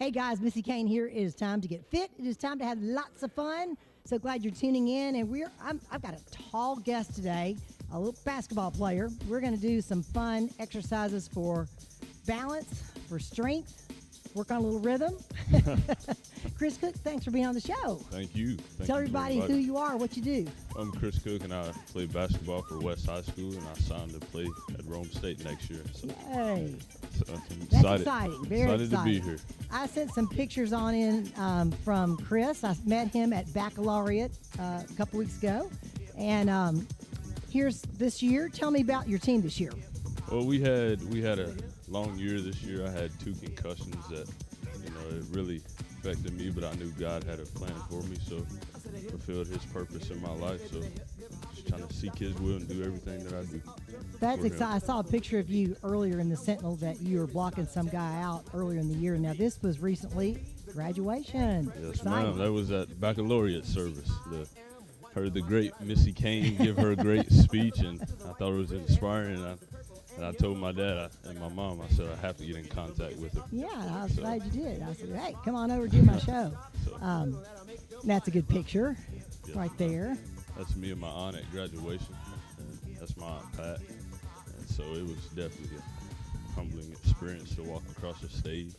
Hey guys, Missy Kane here. It is time to get fit. It is time to have lots of fun. So glad you're tuning in. And I've got a tall guest today, a little basketball player. We're going to do some fun exercises for balance, for strength, work on a little rhythm. Chris Cook, thanks for being on the show. Thank you. Tell everybody who you are, what you do. I'm Chris Cook, and I play basketball for West High School, and I signed to play at Rome State next year. So, Yay. I'm That's exciting. Very excited to be here. I sent some pictures on in from Chris. I met him at Baccalaureate a couple weeks ago. And here's this year. Tell me about your team this year. Well, we had a long year this year. I had 2 concussions that, it really affected me, but I knew God had a plan for me, so fulfilled His purpose in my life. So just trying to seek His will and do everything that I do. That's exciting. I saw a picture of you earlier in the Sentinel that you were blocking some guy out earlier in the year. Now, this was recently graduation. Yes, Exciting. ma'am. That was at Baccalaureate service. Heard the great Missy Kane give her great speech, and I thought it was inspiring. And I told my dad and my mom, I said, I have to get in contact with her. Yeah, I was glad you did. I said, hey, come on over, do my show. That's a good picture right there. That's me and my aunt at graduation. And that's my Aunt Pat. And so it was definitely a humbling experience to walk across the stage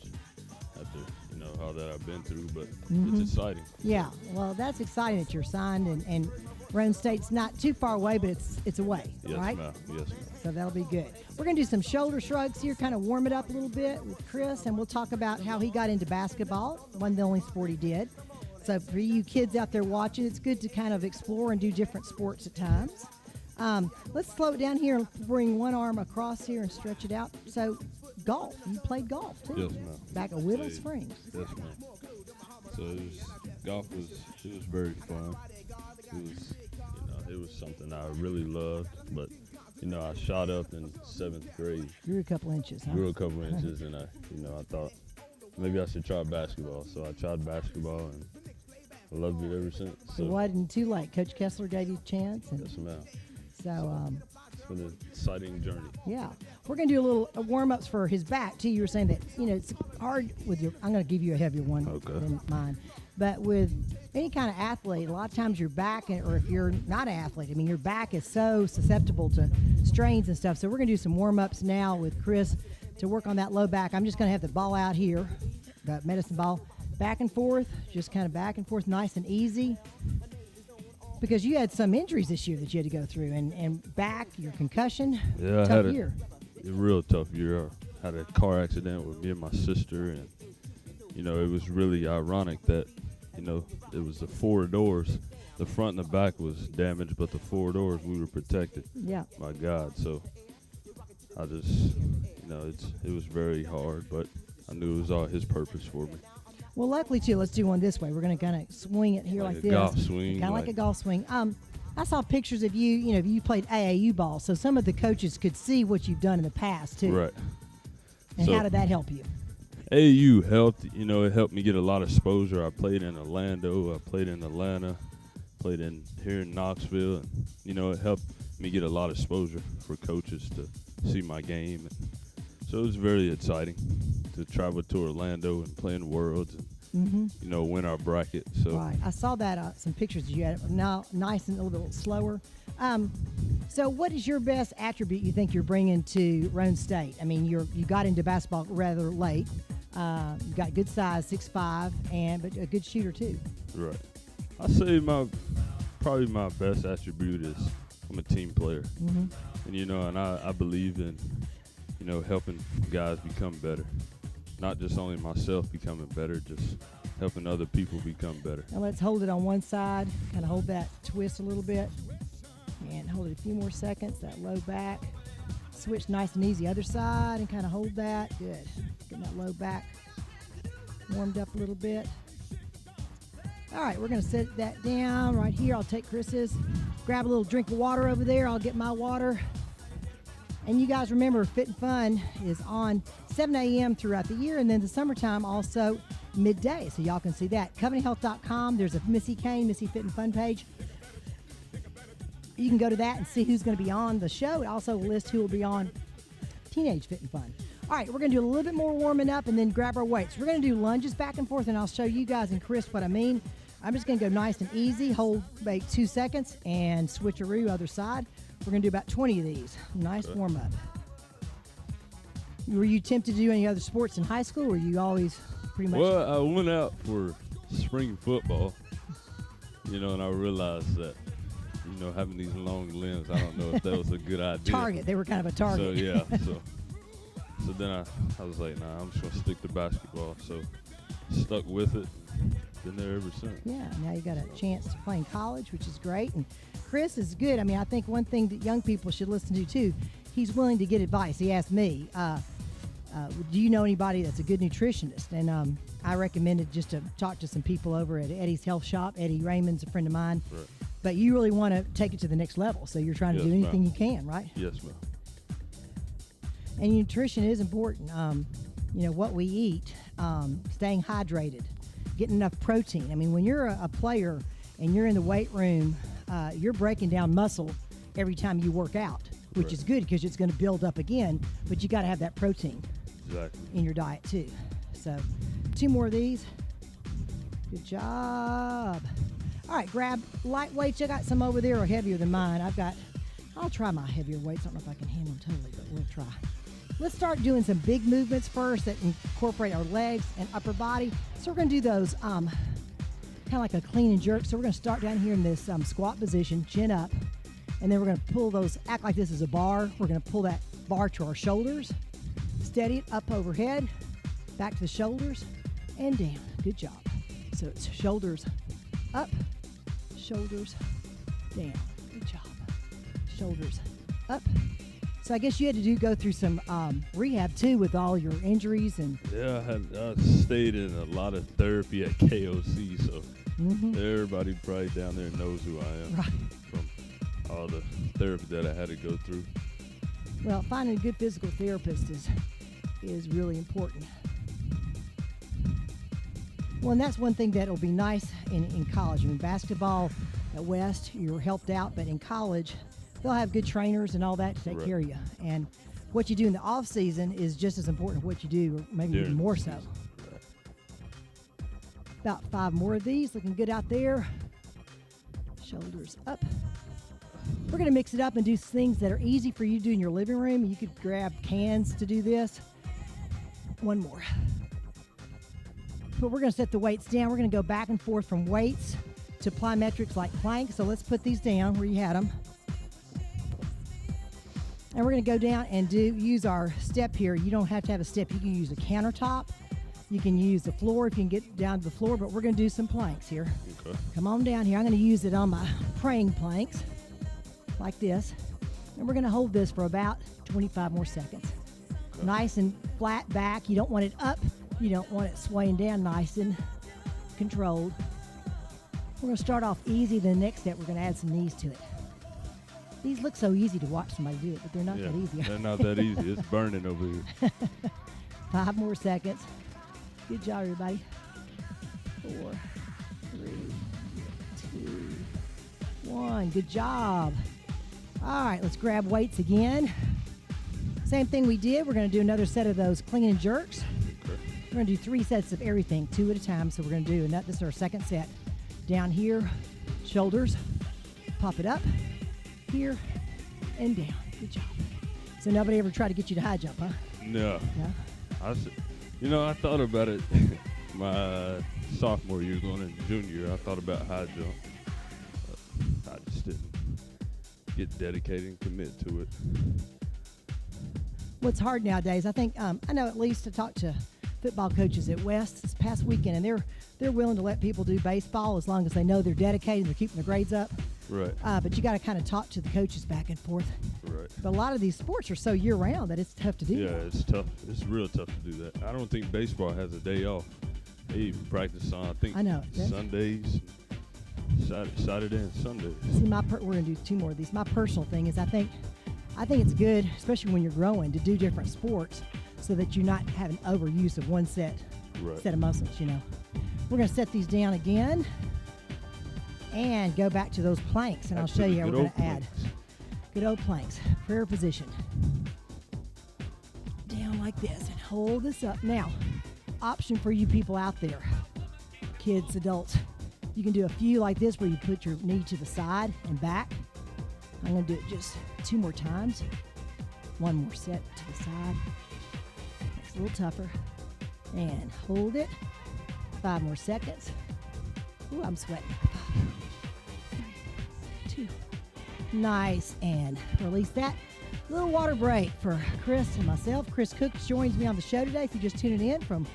after, all that I've been through. But it's exciting. Yeah, well, that's exciting that you're signed, and Rome State's not too far away, but it's away, yes, right? Ma'am. Yes, ma'am. So that'll be good. We're going to do some shoulder shrugs here, kind of warm it up a little bit with Chris, and we'll talk about how he got into basketball, one of the only sport he did. So for you kids out there watching, it's good to kind of explore and do different sports at times. Let's slow it down here and bring one arm across here and stretch it out. So golf, you played golf too. Yes, ma'am. Back at Whittle Springs. Yes, ma'am. So golf was very fun. It was something I really loved, but I shot up in 7th grade. Grew a couple inches, huh? Grew a couple inches, and I thought maybe I should try basketball. So I tried basketball, and I loved it ever since. So it wasn't too late. Coach Kessler gave you a chance. Yes, ma'am. So it's been an exciting journey. Yeah, we're gonna do a little warm-ups for his back too. You were saying that it's hard with your. I'm gonna give you a heavier one than mine, but with any kind of athlete, a lot of times your back, or if you're not an athlete, your back is so susceptible to strains and stuff. So we're gonna do some warm-ups now with Chris to work on that low back. I'm just gonna have the ball out here, the medicine ball, back and forth, just kind of back and forth, nice and easy. Because you had some injuries this year that you had to go through, and back, your concussion, yeah, tough I had year. A real tough year. I had a car accident with me and my sister, and it was really ironic that it was the 4 doors. The front and the back was damaged, but the 4 doors we were protected. Yeah. My God, so I just it was very hard, but I knew it was all His purpose for me. Well, luckily, too, let's do one this way. We're going to kind of swing it here like this. Golf swing. Kind of like a golf swing. I saw pictures of you, you played AAU ball, so some of the coaches could see what you've done in the past, too. Right. And how did that help you? AAU helped. It helped me get a lot of exposure. I played in Orlando. I played in Atlanta. Played here in Knoxville. And, it helped me get a lot of exposure for coaches to see my game. So it was very exciting to travel to Orlando and play in Worlds and, win our bracket. So right. I saw that, some pictures you had, now nice and a little bit slower. So what is your best attribute you think you're bringing to Rome State? You got into basketball rather late. You got good size, 6'5", but a good shooter too. Right. I say probably my best attribute is I'm a team player. And I believe in helping guys become better. Not just only myself becoming better, just helping other people become better. Now let's hold it on one side, kind of hold that twist a little bit, and hold it a few more seconds, that low back. Switch nice and easy, other side, and kind of hold that. Good. Getting that low back warmed up a little bit. All right, we're going to set that down right here. I'll take Chris's. Grab a little drink of water over there. I'll get my water. And you guys remember, Fit and Fun is on 7 a.m. throughout the year, and then the summertime also midday, so y'all can see that. CovenantHealth.com, there's a Missy Kane, Missy Fit and Fun page. You can go to that and see who's going to be on the show. It also lists who will be on Teenage Fit and Fun. All right, we're going to do a little bit more warming up and then grab our weights. We're going to do lunges back and forth, and I'll show you guys and Chris what I mean. I'm just going to go nice and easy, hold about 2 seconds, and switcheroo other side. We're going to do about 20 of these. Nice warm up. Were you tempted to do any other sports in high school, or were you always pretty much? Well, I went out for spring football, and I realized that, having these long limbs, I don't know if that was a good idea. Target. They were kind of a target. So, yeah. So then I was like, nah, I'm just going to stick to basketball. So stuck with it. Been there ever since. Yeah, now you got a chance to play in college, which is great. And Chris is good. I mean, I think one thing that young people should listen to, too, he's willing to get advice. He asked me, do you know anybody that's a good nutritionist? And I recommended just to talk to some people over at Eddie's Health Shop. Eddie Raymond's a friend of mine. Right. But you really want to take it to the next level, so you're trying to do anything you can, right? Yes, ma'am. And nutrition is important. What we eat, staying hydrated, getting enough protein. I mean, when you're a player and you're in the weight room, you're breaking down muscle every time you work out, which is good because it's going to build up again, but you got to have that protein in your diet too. So 2 more of these. Good job. All right, grab light weights. I got some over there are heavier than mine. I'll try my heavier weights. I don't know if I can handle them totally, but we'll try. Let's start doing some big movements first that incorporate our legs and upper body. So we're going to do those kind of like a clean and jerk. So we're going to start down here in this squat position, chin up, and then we're going to pull those, act like this is a bar. We're going to pull that bar to our shoulders, steady it up overhead, back to the shoulders, and down. Good job. So it's shoulders up, shoulders down. Good job. Shoulders up. So I guess you had to go through some rehab too with all your injuries and. Yeah, I stayed in a lot of therapy at KOC, so everybody probably down there knows who I am from all the therapy that I had to go through. Well, finding a good physical therapist is really important. Well, and that's one thing that will be nice in college. I mean, basketball at West, you're helped out, but in college, they'll have good trainers and all that to take care of you. And what you do in the off season is just as important as what you do, or maybe even more so. About 5 more of these, looking good out there. Shoulders up. We're going to mix it up and do things that are easy for you to do in your living room. You could grab cans to do this. 1 more. But we're going to set the weights down. We're going to go back and forth from weights to plyometrics like planks. So let's put these down where you had them. And we're going to go down and use our step here. You don't have to have a step. You can use a countertop. You can use the floor if you can get down to the floor, but we're going to do some planks here. Okay. Come on down here. I'm going to use it on my praying planks like this. And we're going to hold this for about 25 more seconds. Okay. Nice and flat back. You don't want it up. You don't want it swaying down. Nice and controlled. We're going to start off easy. The next step, we're going to add some knees to it. These look so easy to watch somebody do it, but they're not that easy. They're not that easy. It's burning over here. 5 more seconds. Good job, everybody. 4, 3, 2, 1. Good job. All right, let's grab weights again. Same thing we did. We're going to do another set of those clean and jerks. Okay. We're going to do 3 sets of everything, 2 at a time. So we're going to do, and this is our second set. Down here, shoulders, pop it up. Here and down. Good job. So nobody ever tried to get you to high jump, huh? No. I thought about it my sophomore year going into junior year. I thought about high jump. But I just didn't get dedicated and commit to it. What's hard nowadays, I think, I know at least to talk to football coaches at West this past weekend, and they're willing to let people do baseball as long as they know they're dedicated and they're keeping their grades up. Right. But you got to kind of talk to the coaches back and forth. Right. But a lot of these sports are so year-round that it's tough to do. Yeah, it's tough. It's real tough to do that. I don't think baseball has a day off. They even practice on, I think, Sundays, Saturday and Sunday. See, we're going to do 2 more of these. My personal thing is I think it's good, especially when you're growing, to do different sports so that you're not having overuse of one set of muscles, We're going to set these down again. And go back to those planks, and I'll show you how we're going to add. Good old planks. Prayer position. Down down like this and hold this up. Now, option for you people out there, kids, adults, you can do a few like this where you put your knee to the side and back. I'm going to do it just 2 more times. 1 more set to the side. It's a little tougher. And hold it. 5 more seconds. Ooh, I'm sweating. 2. Nice. And release that. Little water break for Chris and myself. Chris Cook joins me on the show today. If you're just tuning in from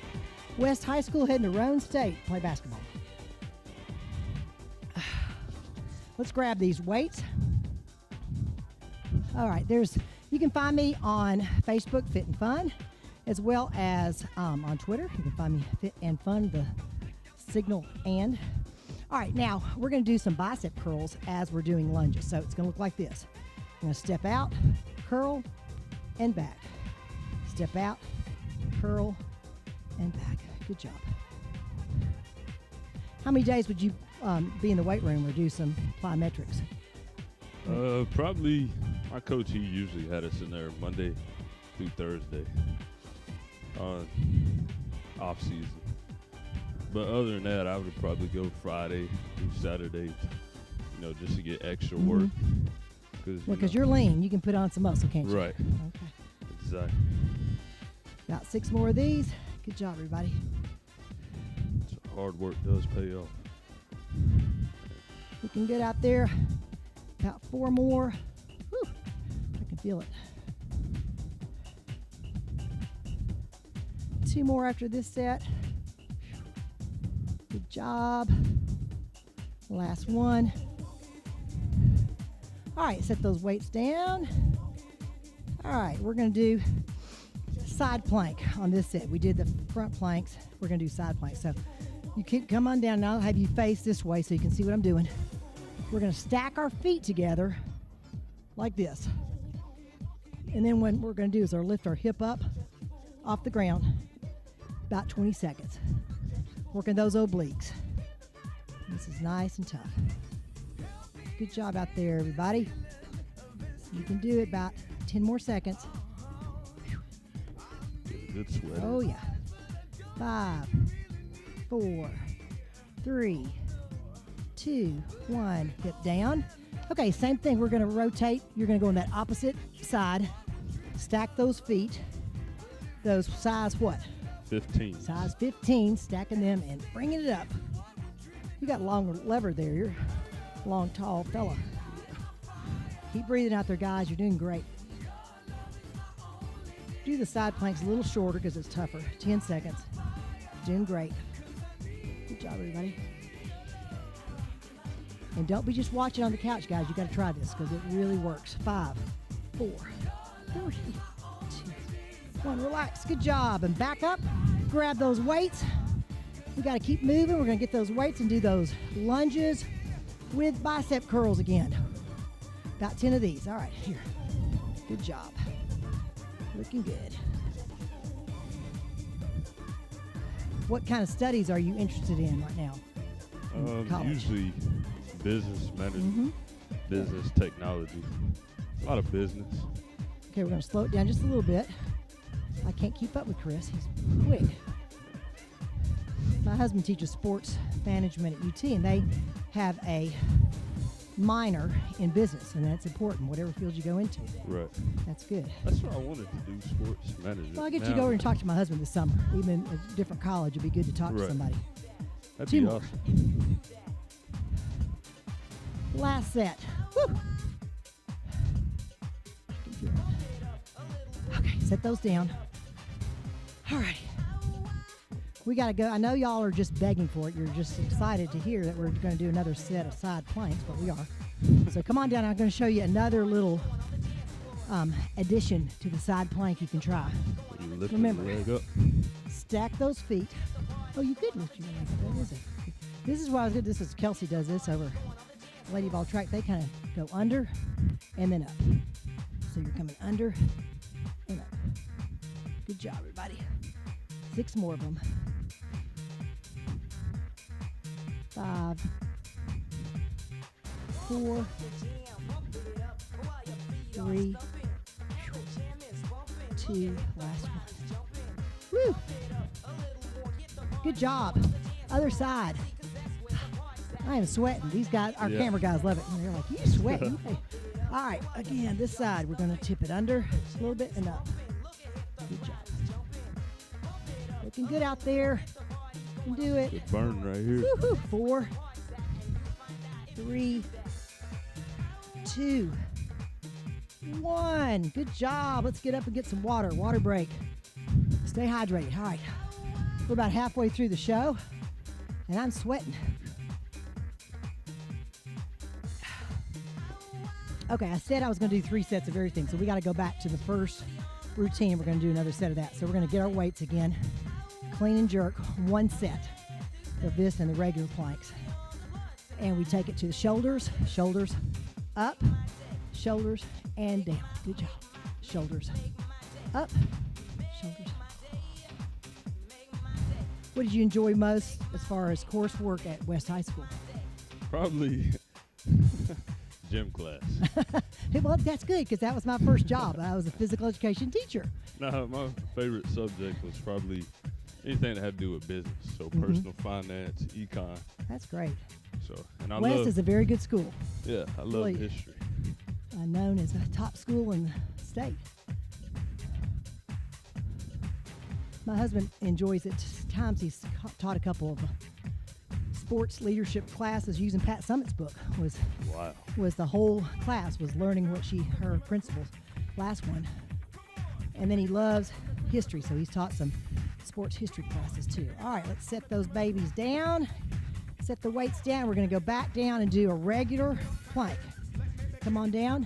West High School, heading to Roane State, play basketball. Let's grab these weights. All right, you can find me on Facebook, Fit and Fun, as well as on Twitter. You can find me Fit and Fun, the signal and. All right, now we're going to do some bicep curls as we're doing lunges. So it's going to look like this. I'm going to step out, curl, and back. Step out, curl, and back. Good job. How many days would you be in the weight room or do some plyometrics? Probably, my coach, he usually had us in there Monday through Thursday off season. But other than that, I would probably go Friday through Saturday, just to get extra work. Because you're lean, you can put on some muscle, can't you? Right. Okay. Exactly. Got 6 more of these. Good job, everybody. So hard work does pay off. Looking good out there. About 4 more. Whew. I can feel it. 2 more after this set. Good job. Last one. All right, set those weights down. All right, we're going to do side plank on this set. We did the front planks. We're going to do side planks. So you can come on down now. I'll have you face this way so you can see what I'm doing. We're going to stack our feet together like this. And then what we're going to do is lift our hip up off the ground, about 20 seconds. Working those obliques. This is nice and tough. Good job out there, everybody. You can do it about 10 more seconds. Good sweat. Oh, yeah. 5, 4, 3, 2, 1. Hip down. Okay, same thing. We're going to rotate. You're going to go on that opposite side. Stack those feet. Those size what? 15. Size 15. Stacking them and bringing it up. You got long lever there. You're a long, tall fella. Keep breathing out there, guys. You're doing great. Do the side planks a little shorter because it's tougher. 10 seconds. Doing great. Good job, everybody. And don't be just watching on the couch, guys. You got to try this because it really works. 5, 4, 3, 2, 1. Relax. Good job. And back up. Grab those weights. We got to keep moving. We're going to get those weights and do those lunges with bicep curls again. About 10 of these. All right, here. Good job. Looking good. What kind of studies are you interested in right now? Usually business management, business technology, a lot of business. Okay, we're going to slow it down just a little bit. I can't keep up with Chris. He's quick. My husband teaches sports management at UT, and they have a minor in business, and that's important, whatever field you go into. Right. That's good. That's what I wanted to do, sports management. Well, I'll get you to go over and talk to my husband this summer. Even at a different college, it'd be good to talk to somebody. That'd 2 be more. awesome. Last set. Woo. Okay, set those down. All right. We got to go. I know y'all are just begging for it. You're just excited to hear that we're going to do another set of side planks, but we are. So come on down. I'm going to show you another little addition to the side plank you can try. You lift Remember, the leg up. stack those feet. Oh, you could lift your leg up. That is it. This is why I was good. This is Kelsey does this over Lady Ball Track. They kind of go under and then up. So you're coming under and up. Good job, everybody. 6 more of them. 5, 4, 3, 2, last one. Good job. Other side. I am sweating. These guys, our camera guys love it. And they're like, you sweating? All right, again, this side, we're going to tip it under just a little bit and up. Good job. Looking good out there. You can do it. It's burning right here. Woo-hoo. 4, 3, 2, 1. Good job. Let's get up and get some water. Water break. Stay hydrated. All right. We're about halfway through the show, and I'm sweating. Okay, I said I was going to do 3 sets of everything, so we got to go back to the first routine. We're going to do another set of that. So we're going to get our weights again. Clean and jerk, 1 set of this and the regular planks. And we take it to the shoulders, shoulders up, shoulders and down. Good job. Shoulders up, shoulders. What did you enjoy most as far as coursework at West High School? Probably gym class. Well, that's good because that was my first job. I was a physical education teacher. No, my favorite subject was probably anything that had to do with business. So personal finance, econ. That's great. So, and I West love, is a very good school. yeah, I love really history. Known as a top school in the state. My husband enjoys it. Times he's taught a couple of sports leadership classes using Pat Summitt's book. Wow. Was the whole class was learning what her principles. Last one, and then he loves history, so he's taught some sports history classes too. All right, let's set those babies down. Set the weights down. We're going to go back down and do a regular plank. Come on down.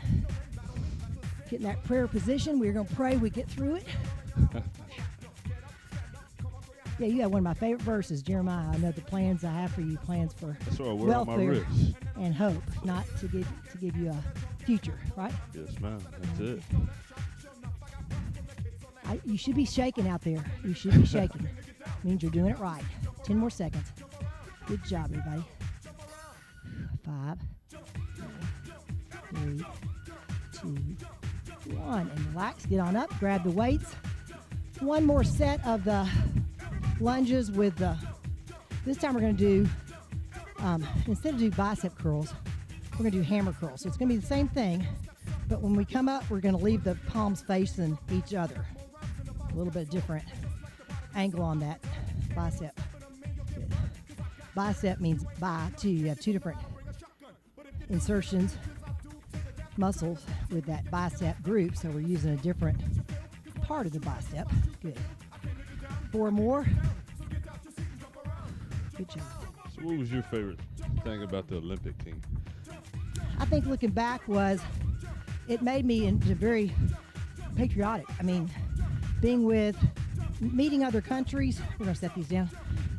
Get in that prayer position. We're going to pray we get through it. Yeah, you have one of my favorite verses, Jeremiah. I know the plans I have for you, plans for That's what I wear on my wrist. and hope, not to give you a future, right? Yes, ma'am. That's it. You should be shaking out there. You should be shaking. Means you're doing it right. 10 more seconds. Good job, everybody. 5, 4, 3, 2, 1. And relax. Get on up. Grab the weights. One more set of the lunges with the. This time we're going to do, instead of do bicep curls, we're going to do hammer curls. So it's going to be the same thing, but when we come up, we're going to leave the palms facing each other. A little bit different angle on that bicep. Good. Bicep means two. You have 2 different insertions, muscles with that bicep group, so we're using a different part of the bicep. Good. 4 more. Good job. So what was your favorite thing about the Olympic team? I think looking back it made me into very patriotic. I mean, meeting other countries, we're going to set these down,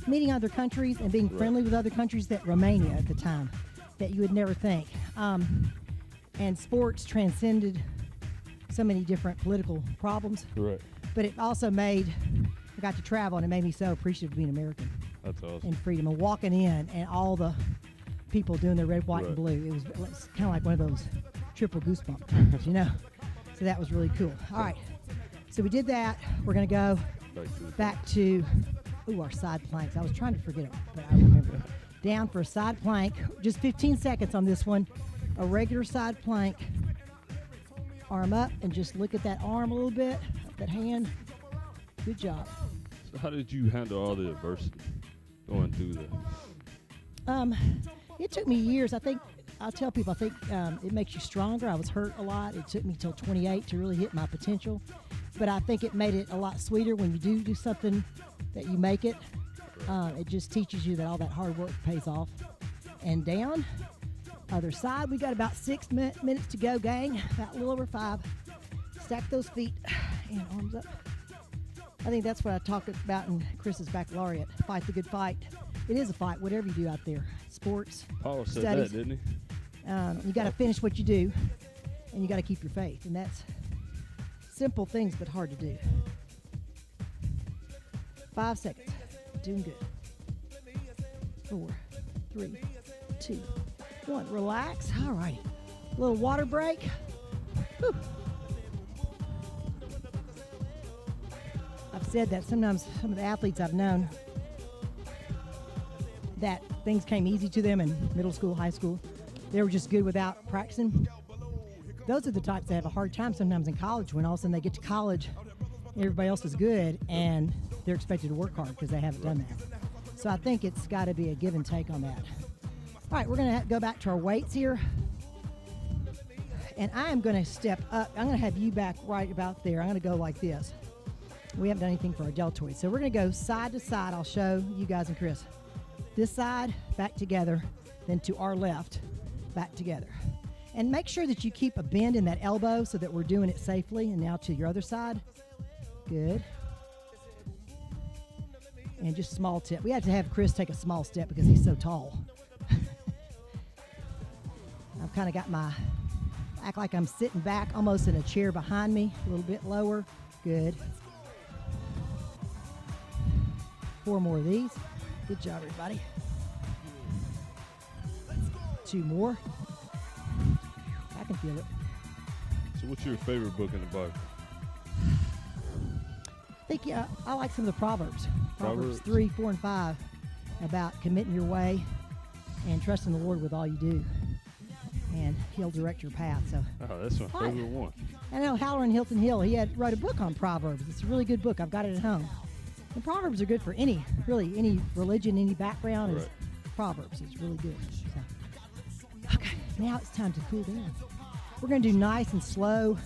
meeting other countries and being friendly with other countries, that Romania at the time, that you would never think. And sports transcended so many different political problems. Correct. But it also I got to travel, and it made me so appreciative of being American. That's awesome. And freedom, and walking in and all the people doing their red, white, and blue. It was kind of like one of those triple goosebump times, you know? So that was really cool. All right. So we did that. We're going to go back to our side planks. I was trying to forget it, but I remember. Down for a side plank. Just 15 seconds on this one. A regular side plank. Arm up, and just look at that arm a little bit, that hand. Good job. So how did you handle all the adversity going through that? It took me years. I'll tell people, I think it makes you stronger. I was hurt a lot. It took me till 28 to really hit my potential. But I think it made it a lot sweeter when you do something that you make it. It just teaches you that all that hard work pays off. And down, other side. We got about 6 minutes to go, gang. About a little over 5. Stack those feet and arms up. I think that's what I talked about in Chris's baccalaureate. Fight the good fight. It is a fight, whatever you do out there. Sports, Paul said studies. that, didn't he? You got to finish what you do, and you got to keep your faith. And that's simple things, but hard to do. 5 seconds. Doing good. 4, 3, 2, 1. Relax. All right. A little water break. Whew. I've said that sometimes some of the athletes I've known that things came easy to them in middle school, high school. They were just good without practicing. Those are the types that have a hard time sometimes in college when all of a sudden they get to college, everybody else is good, and they're expected to work hard because they haven't done that. So I think it's got to be a give and take on that. All right, we're going to go back to our weights here. And I am going to step up. I'm going to have you back right about there. I'm going to go like this. We haven't done anything for our deltoid. So we're going to go side to side. I'll show you guys and Chris. This side, back together, then to our left, back together. And make sure that you keep a bend in that elbow so that we're doing it safely. And now to your other side. Good. And just small tip. We had to have Chris take a small step because he's so tall. I've kind of got my, act like I'm sitting back almost in a chair behind me, a little bit lower. Good. 4 more of these. Good job, everybody. 2 more. I can feel it. So what's your favorite book in the Bible? I think, yeah, I like some of the Proverbs. Proverbs 3, 4, and 5 about committing your way and trusting the Lord with all you do. And He'll direct your path. So. Oh, that's my favorite one. I know Halloran Hilton Hill, he wrote a book on Proverbs. It's a really good book. I've got it at home. And Proverbs are good for any religion, any background. Right. Proverbs. It's really good. So. Okay, now it's time to cool down. We're going to do nice and slow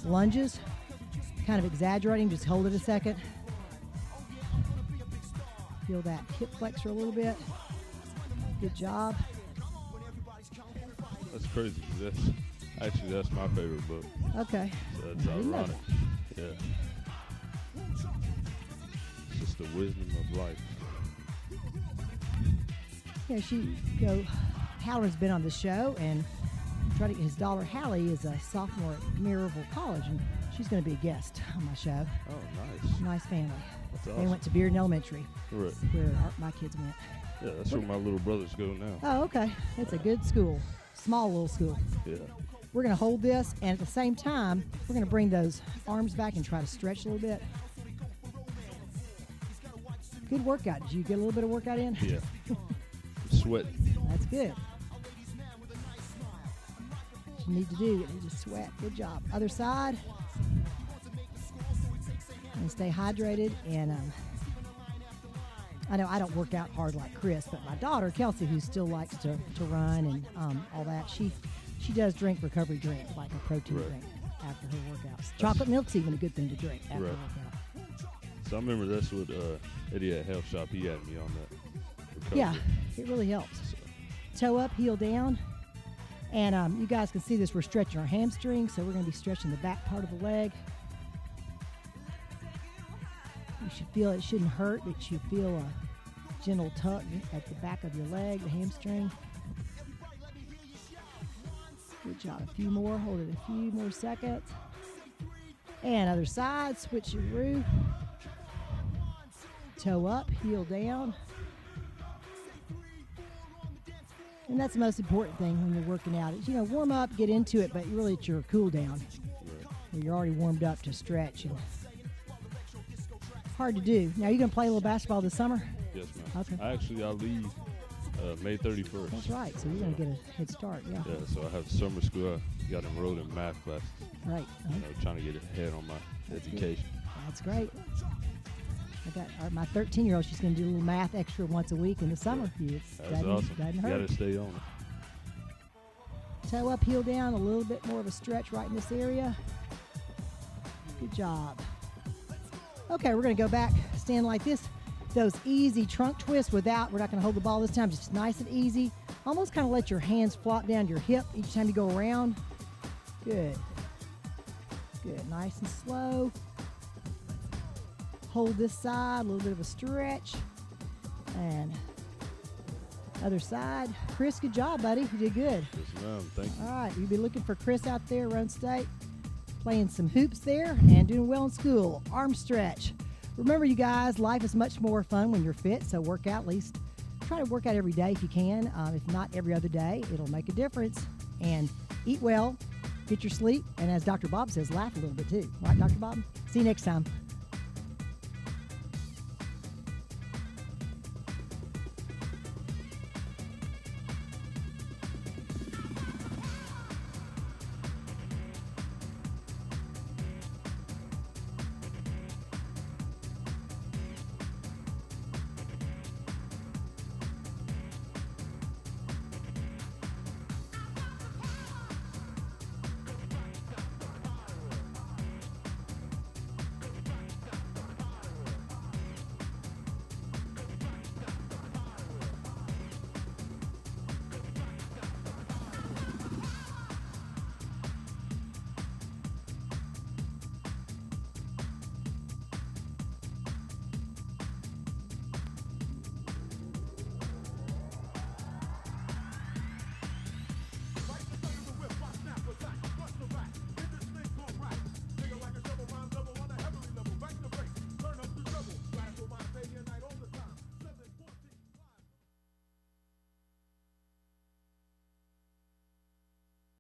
lunges, kind of exaggerating. Just hold it a second. Feel that hip flexor a little bit. Good job. That's crazy. That's my favorite book. Okay. So that's ironic. Yeah. It's just the wisdom of life. Yeah, Halloran's been on the show, and try to get his daughter Hallie is a sophomore at Maryville College, and she's going to be a guest on my show. Oh, nice. Nice family. That's awesome. They went to Bearden Elementary, right, where my kids went. Yeah, that's where my little brothers go now. Oh, okay. It's a good school. Small little school. Yeah. We're going to hold this, and at the same time, we're going to bring those arms back and try to stretch a little bit. Good workout. Did you get a little bit of workout in? Yeah. I'm sweating. That's good. What you need to do is just sweat. Good job. Other side. And stay hydrated. And I know I don't work out hard like Chris, but my daughter, Kelsey, who still likes to run and all that, she does drink recovery drink, like a protein drink after her workouts. Chocolate milk's even a good thing to drink after a workout. So I remember that's what Eddie at Health Shop, he had me on that recovery. Yeah, it really helps. Toe up, heel down. And you guys can see this, we're stretching our hamstrings, so we're going to be stretching the back part of the leg. You should feel it shouldn't hurt, but you feel a gentle tug at the back of your leg, the hamstring. Good job. A few more. Hold it a few more seconds. And other side, switcheroo. Toe up, heel down. And that's the most important thing when you're working out. Is, warm up, get into it, but really it's your cool down. Where you're already warmed up to stretch. And hard to do. Now, you going to play a little basketball this summer? Yes, ma'am. Okay. I leave May 31st. That's right. So you're going to get a head start, yeah. Yeah, so I have summer school. I got enrolled in math classes. Right. Trying to get ahead on my education. That's great. I got my 13-year-old. She's going to do a little math extra once a week in the summer. That's awesome. You got to stay on it. Toe up, heel down, a little bit more of a stretch right in this area. Good job. Okay, we're going to go back, stand like this. Those easy trunk twists we're not going to hold the ball this time, just nice and easy. Almost kind of let your hands flop down your hip each time you go around. Good. Good, nice and slow. Hold this side, a little bit of a stretch. And other side. Chris, good job, buddy. You did good. Yes, ma'am. Thank you. All right, you'll be looking for Chris out there, Run State, playing some hoops there and doing well in school. Arm stretch. Remember, you guys, life is much more fun when you're fit, so work out. At least try to work out every day if you can. If not every other day, it'll make a difference. And eat well, get your sleep, and as Dr. Bob says, laugh a little bit too. Right, Dr. Bob? See you next time.